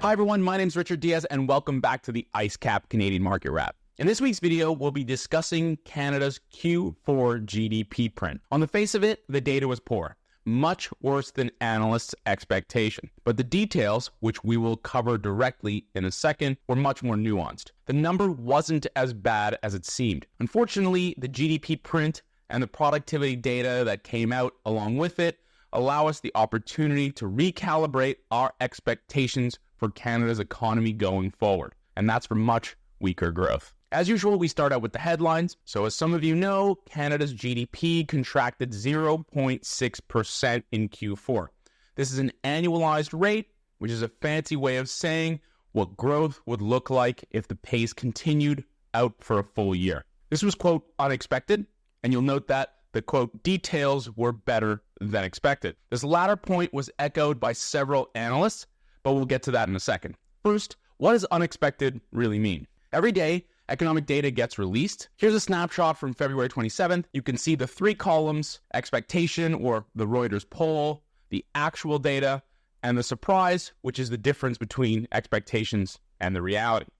Hi everyone, my name is Richard Diaz and welcome back to the IceCap Canadian Market Wrap. In this week's video, we'll be discussing Canada's Q4 GDP print. On the face of it, the data was poor, much worse than analysts' expectation. But the details, which we will cover directly in a second, were much more nuanced. The number wasn't as bad as it seemed. Unfortunately, the GDP print and the productivity data that came out along with it allow us the opportunity to recalibrate our expectations for Canada's economy going forward, and that's for much weaker growth. As usual, we start out with the headlines. So as some of you know, Canada's GDP contracted 0.6% in Q4. This is an annualized rate, which is a fancy way of saying what growth would look like if the pace continued out for a full year. This was, quote, unexpected, and you'll note that the, quote, details were better than expected. This latter point was echoed by several analysts, but we'll get to that in a second. First, what does unexpected really mean? Every day, economic data gets released. Here's a snapshot from February 27th. You can see the three columns: expectation, or the Reuters poll, the actual data, and the surprise, which is the difference between expectations and the reality.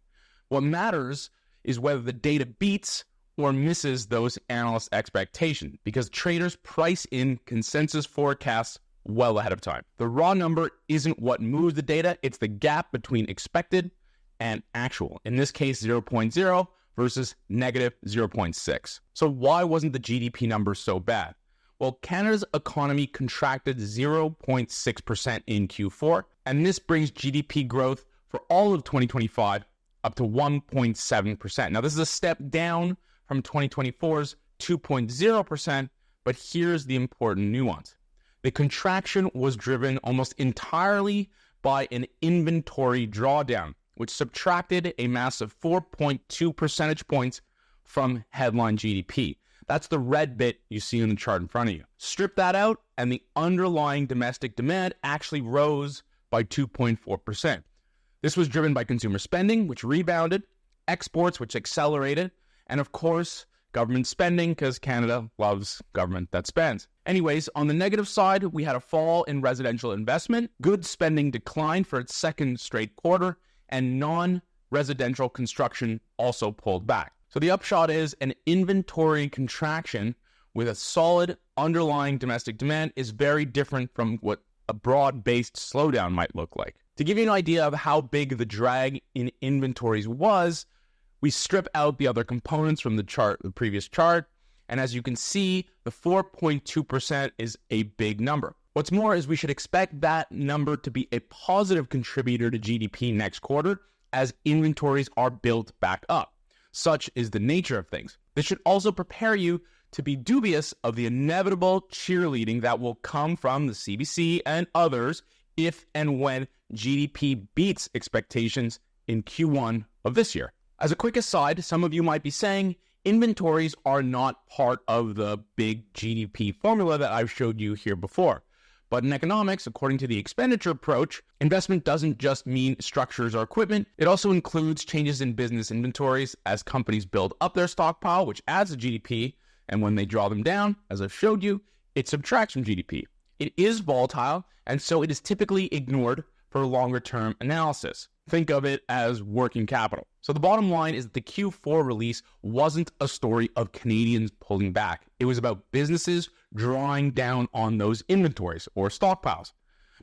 What matters is whether the data beats or misses those analysts' expectations, because traders price in consensus forecasts well ahead of time. The raw number isn't what moves the data, it's the gap between expected and actual. In this case, 0.0 versus negative 0.6. So why wasn't the GDP number so bad? Well, Canada's economy contracted 0.6% in Q4, and this brings GDP growth for all of 2025 up to 1.7%. Now, this is a step down from 2024's 2.0%, but here's the important nuance. The contraction was driven almost entirely by an inventory drawdown, which subtracted a massive 4.2 percentage points from headline GDP. That's the red bit you see in the chart in front of you. Strip that out, and the underlying domestic demand actually rose by 2.4%. This was driven by consumer spending, which rebounded, exports, which accelerated, and of course, government spending, because Canada loves government that spends. Anyways, on the negative side, we had a fall in residential investment, goods spending declined for its second straight quarter, and non-residential construction also pulled back. So the upshot is an inventory contraction with a solid underlying domestic demand is very different from what a broad-based slowdown might look like. To give you an idea of how big the drag in inventories was, we strip out the other components from the previous chart, and as you can see, the 4.2% is a big number. What's more is we should expect that number to be a positive contributor to GDP next quarter as inventories are built back up. Such is the nature of things. This should also prepare you to be dubious of the inevitable cheerleading that will come from the CBC and others if and when GDP beats expectations in Q1 of this year. As a quick aside, some of you might be saying, inventories are not part of the big GDP formula that I've showed you here before. But in economics, according to the expenditure approach, investment doesn't just mean structures or equipment. It also includes changes in business inventories as companies build up their stockpile, which adds to GDP. And when they draw them down, as I've showed you, it subtracts from GDP. It is volatile, and so it is typically ignored for longer-term analysis. Think of it as working capital. So the bottom line is that the Q4 release wasn't a story of Canadians pulling back. It was about businesses drawing down on those inventories or stockpiles.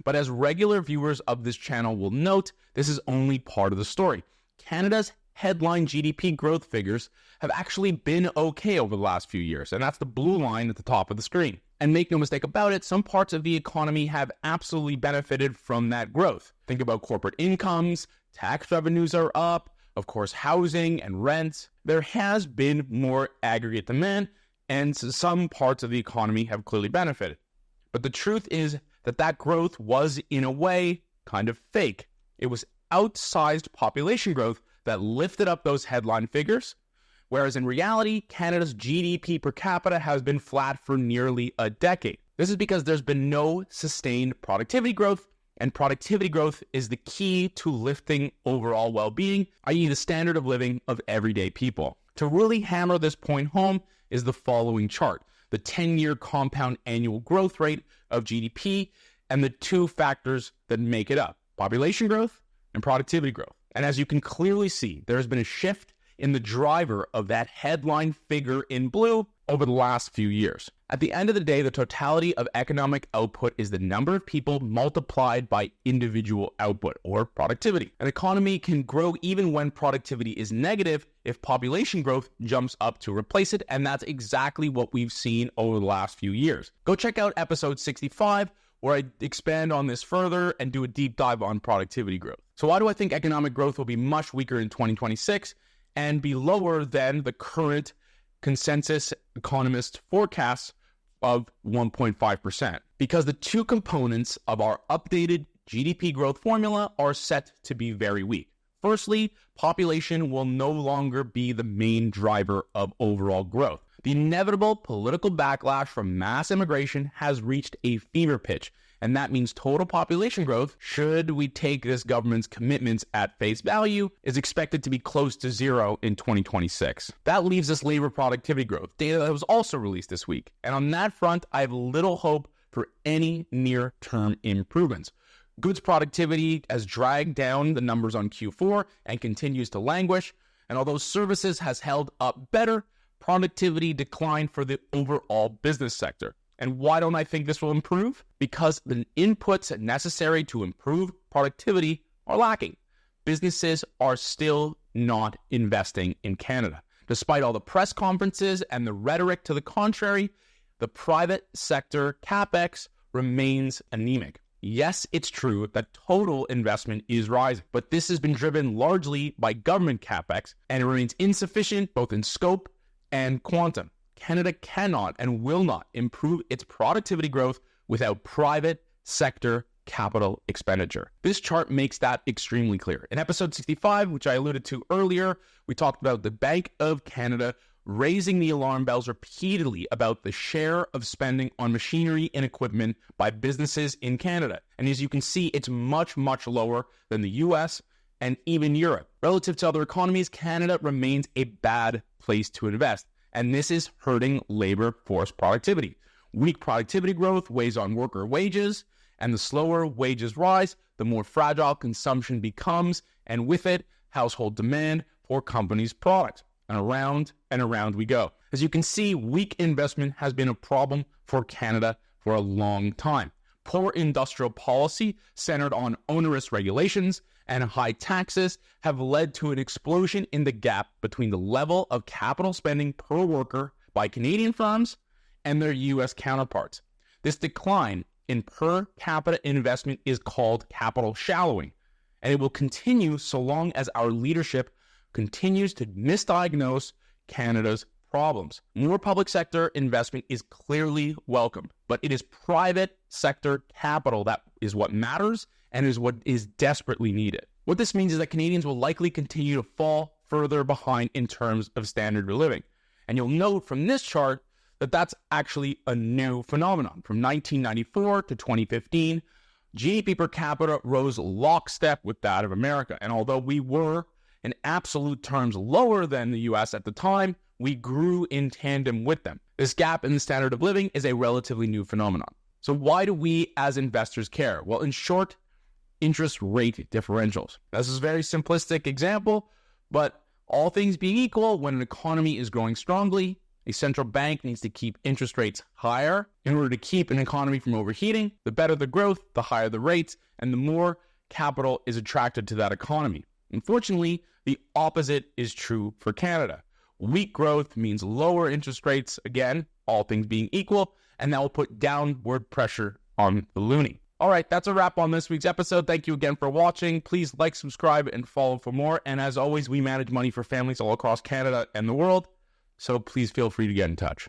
But as regular viewers of this channel will note, this is only part of the story. Canada's headline GDP growth figures have actually been okay over the last few years, and that's the blue line at the top of the screen. And make no mistake about it, some parts of the economy have absolutely benefited from that growth. Think about corporate incomes, tax revenues are up, of course, housing and rents. There has been more aggregate demand, and some parts of the economy have clearly benefited. But the truth is that that growth was, in a way, kind of fake. It was outsized population growth that lifted up those headline figures, whereas in reality, Canada's GDP per capita has been flat for nearly a decade. This is because there's been no sustained productivity growth, and productivity growth is the key to lifting overall well-being, i.e. the standard of living of everyday people. To really hammer this point home is the following chart, the 10-year compound annual growth rate of GDP, and the two factors that make it up, population growth and productivity growth. And as you can clearly see, there has been a shift in the driver of that headline figure in blue over the last few years. At the end of the day, the totality of economic output is the number of people multiplied by individual output or productivity. An economy can grow even when productivity is negative if population growth jumps up to replace it, and that's exactly what we've seen over the last few years. Go check out episode 65, where I expand on this further and do a deep dive on productivity growth. So why do I think economic growth will be much weaker in 2026 and be lower than the current consensus economist forecasts of 1.5%? Because the two components of our updated GDP growth formula are set to be very weak. Firstly, population will no longer be the main driver of overall growth. The inevitable political backlash from mass immigration has reached a fever pitch, and that means total population growth, should we take this government's commitments at face value, is expected to be close to zero in 2026. That leaves us labor productivity growth, data that was also released this week. And on that front, I have little hope for any near-term improvements. Goods productivity has dragged down the numbers on Q4 and continues to languish, and although services has held up better, productivity declined for the overall business sector. And why don't I think this will improve? Because the inputs necessary to improve productivity are lacking. Businesses are still not investing in Canada. Despite all the press conferences and the rhetoric to the contrary, the private sector CAPEX remains anemic. Yes, it's true that total investment is rising, but this has been driven largely by government CAPEX, and it remains insufficient both in scope and quantum. Canada cannot and will not improve its productivity growth without private sector capital expenditure. This chart makes that extremely clear. In episode 65, which I alluded to earlier, we talked about the Bank of Canada raising the alarm bells repeatedly about the share of spending on machinery and equipment by businesses in Canada. And as you can see, it's much, much lower than the US and even Europe. Relative to other economies, Canada remains a bad place to invest. And this is hurting labor force productivity. Weak productivity growth weighs on worker wages, and the slower wages rise, the more fragile consumption becomes, and with it, household demand for companies' products. And around we go. As you can see, weak investment has been a problem for Canada for a long time. Poor industrial policy centered on onerous regulations and high taxes have led to an explosion in the gap between the level of capital spending per worker by Canadian firms and their US counterparts. This decline in per capita investment is called capital shallowing, and it will continue so long as our leadership continues to misdiagnose Canada's problems. More public sector investment is clearly welcome, but it is private sector capital that is what matters and is what is desperately needed. What this means is that Canadians will likely continue to fall further behind in terms of standard of living. And you'll note from this chart that that's actually a new phenomenon. From 1994 to 2015, GDP per capita rose lockstep with that of America. And although we were in absolute terms lower than the US at the time, we grew in tandem with them. This gap in the standard of living is a relatively new phenomenon. So why do we as investors care? Well, in short, interest rate differentials. This is a very simplistic example, but all things being equal, when an economy is growing strongly, a central bank needs to keep interest rates higher in order to keep an economy from overheating. The better the growth, the higher the rates, and the more capital is attracted to that economy. Unfortunately, the opposite is true for Canada. Weak growth means lower interest rates, again, all things being equal, and that will put downward pressure on the loonie. All right, that's a wrap on this week's episode. Thank you again for watching. Please like, subscribe, and follow for more. And as always, we manage money for families all across Canada and the world, so please feel free to get in touch.